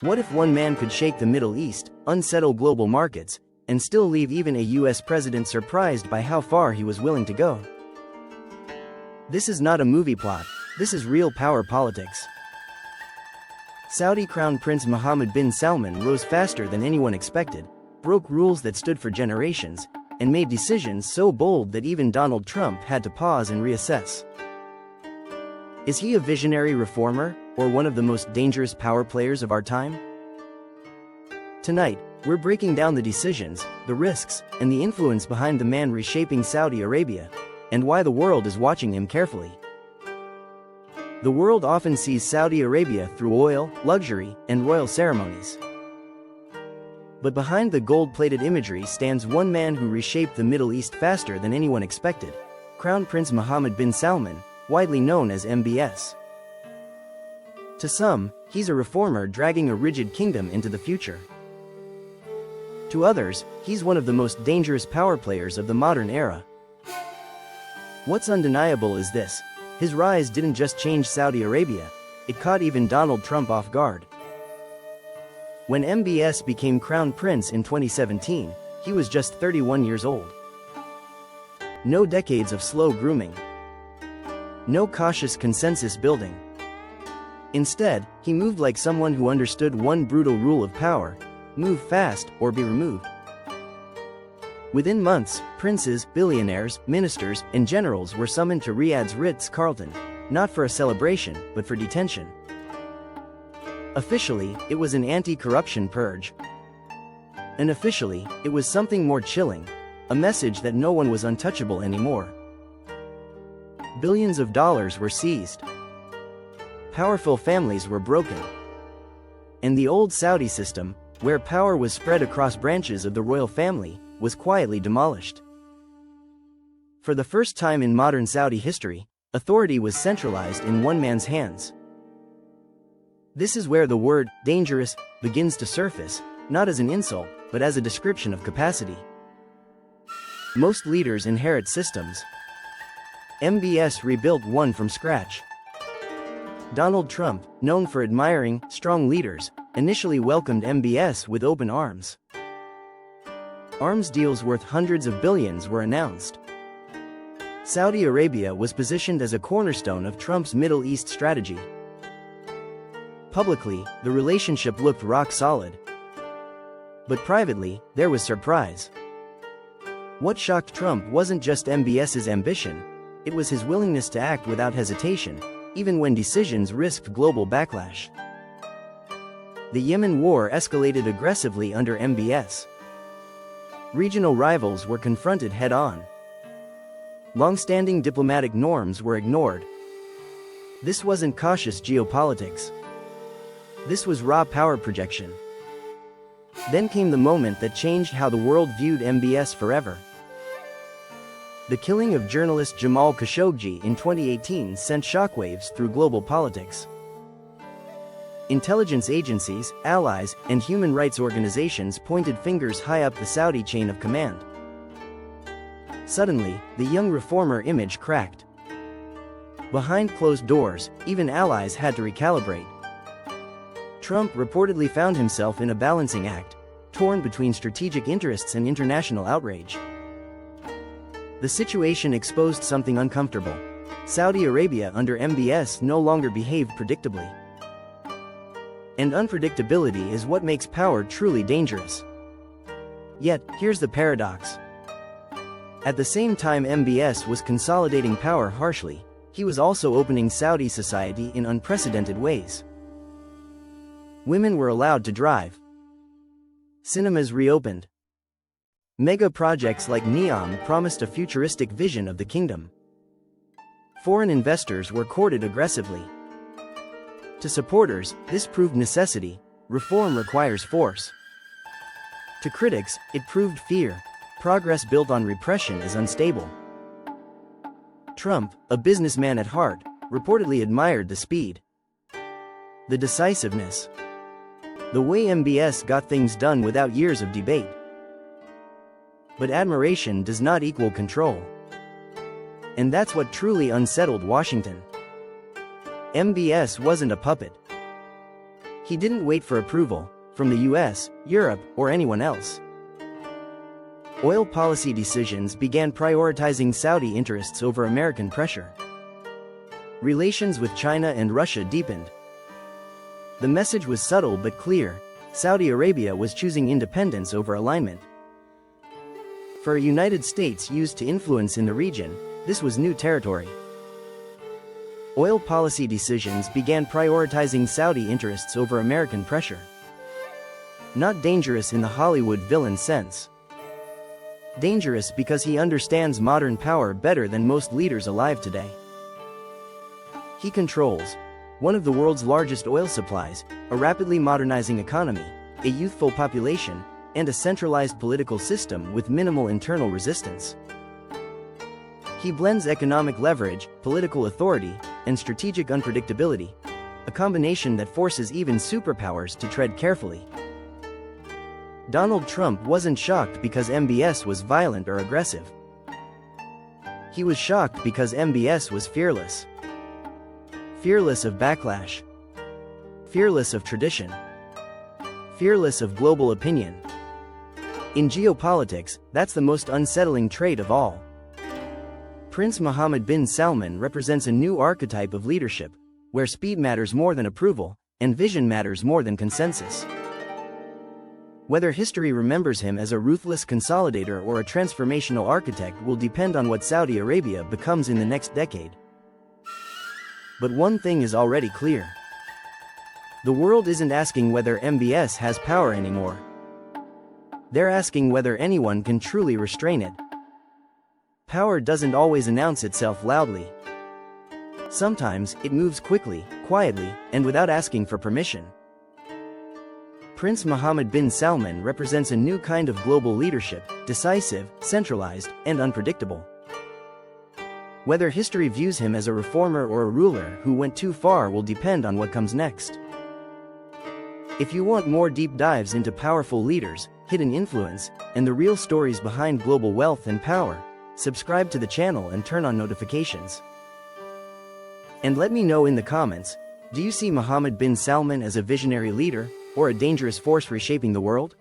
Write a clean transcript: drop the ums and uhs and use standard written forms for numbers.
What if one man could shake the Middle East, unsettle global markets, and still leave even a US president surprised by how far he was willing to go? This is not a movie plot, this is real power politics. Saudi Crown Prince Mohammed bin Salman rose faster than anyone expected, broke rules that stood for generations, and made decisions so bold that even Donald Trump had to pause and reassess. Is he a visionary reformer, or one of the most dangerous power players of our time? Tonight, we're breaking down the decisions, the risks, and the influence behind the man reshaping Saudi Arabia, and why the world is watching him carefully. The world often sees Saudi Arabia through oil, luxury, and royal ceremonies. But behind the gold-plated imagery stands one man who reshaped the Middle East faster than anyone expected, Crown Prince Mohammed bin Salman, widely known as MBS. To some, he's a reformer dragging a rigid kingdom into the future. To others, he's one of the most dangerous power players of the modern era. What's undeniable is this: his rise didn't just change Saudi Arabia, it caught even Donald Trump off guard. When MBS became Crown Prince in 2017, he was just 31 years old. No decades of slow grooming. No cautious consensus building. Instead, he moved like someone who understood one brutal rule of power: move fast or be removed. Within months, princes, billionaires, ministers, and generals were summoned to Riyadh's Ritz-Carlton, not for a celebration, but for detention. Officially, it was an anti-corruption purge. Unofficially, it was something more chilling, a message that no one was untouchable anymore. Billions of dollars were seized. Powerful families were broken. And the old Saudi system, where power was spread across branches of the royal family, was quietly demolished. For the first time in modern Saudi history, authority was centralized in one man's hands. This is where the word dangerous begins to surface, not as an insult, but as a description of capacity. Most leaders inherit systems. MBS rebuilt one from scratch. Donald Trump, known for admiring strong leaders, initially welcomed MBS with open arms. Arms deals worth hundreds of billions were announced. Saudi Arabia was positioned as a cornerstone of Trump's Middle East strategy. Publicly, the relationship looked rock solid. But privately, there was surprise. What shocked Trump wasn't just MBS's ambition, it was his willingness to act without hesitation, even when decisions risked global backlash. The Yemen war escalated aggressively under MBS. Regional rivals were confronted head-on. Long-standing diplomatic norms were ignored. This wasn't cautious geopolitics. This was raw power projection. Then came the moment that changed how the world viewed MBS forever. The killing of journalist Jamal Khashoggi in 2018 sent shockwaves through global politics. Intelligence agencies, allies, and human rights organizations pointed fingers high up the Saudi chain of command. Suddenly, the young reformer image cracked. Behind closed doors, even allies had to recalibrate. Trump reportedly found himself in a balancing act, torn between strategic interests and international outrage. The situation exposed something uncomfortable. Saudi Arabia under MBS no longer behaved predictably. And unpredictability is what makes power truly dangerous. Yet, here's the paradox. At the same time MBS was consolidating power harshly, he was also opening Saudi society in unprecedented ways. Women were allowed to drive. Cinemas reopened. Mega projects like NEOM promised a futuristic vision of the kingdom. Foreign investors were courted aggressively. To supporters, this proved necessity: reform requires force. To critics, it proved fear: progress built on repression is unstable. Trump, a businessman at heart, reportedly admired the speed, the decisiveness, the way MBS got things done without years of debate. But admiration does not equal control. And that's what truly unsettled Washington. MBS wasn't a puppet. He didn't wait for approval from the US, Europe, or anyone else. Oil policy decisions began prioritizing Saudi interests over American pressure. Relations with China and Russia deepened. The message was subtle but clear: Saudi Arabia was choosing independence over alignment. For a United States used to influence in the region, this was new territory. Oil policy decisions began prioritizing Saudi interests over American pressure. Not dangerous in the Hollywood villain sense. Dangerous because he understands modern power better than most leaders alive today. He controls one of the world's largest oil supplies, a rapidly modernizing economy, a youthful population, and a centralized political system with minimal internal resistance. He blends economic leverage, political authority, and strategic unpredictability, a combination that forces even superpowers to tread carefully. Donald Trump wasn't shocked because MBS was violent or aggressive. He was shocked because MBS was fearless. Fearless of backlash. Fearless of tradition. Fearless of global opinion. In geopolitics, that's the most unsettling trait of all. Prince Mohammed bin Salman represents a new archetype of leadership, where speed matters more than approval, and vision matters more than consensus. Whether history remembers him as a ruthless consolidator or a transformational architect will depend on what Saudi Arabia becomes in the next decade. But one thing is already clear. The world isn't asking whether MBS has power anymore. They're asking whether anyone can truly restrain it. Power doesn't always announce itself loudly. Sometimes, it moves quickly, quietly, and without asking for permission. Prince Mohammed bin Salman represents a new kind of global leadership, decisive, centralized, and unpredictable. Whether history views him as a reformer or a ruler who went too far will depend on what comes next. If you want more deep dives into powerful leaders, hidden influence, and the real stories behind global wealth and power, subscribe to the channel and turn on notifications. And let me know in the comments, do you see Mohammed bin Salman as a visionary leader, or a dangerous force reshaping the world?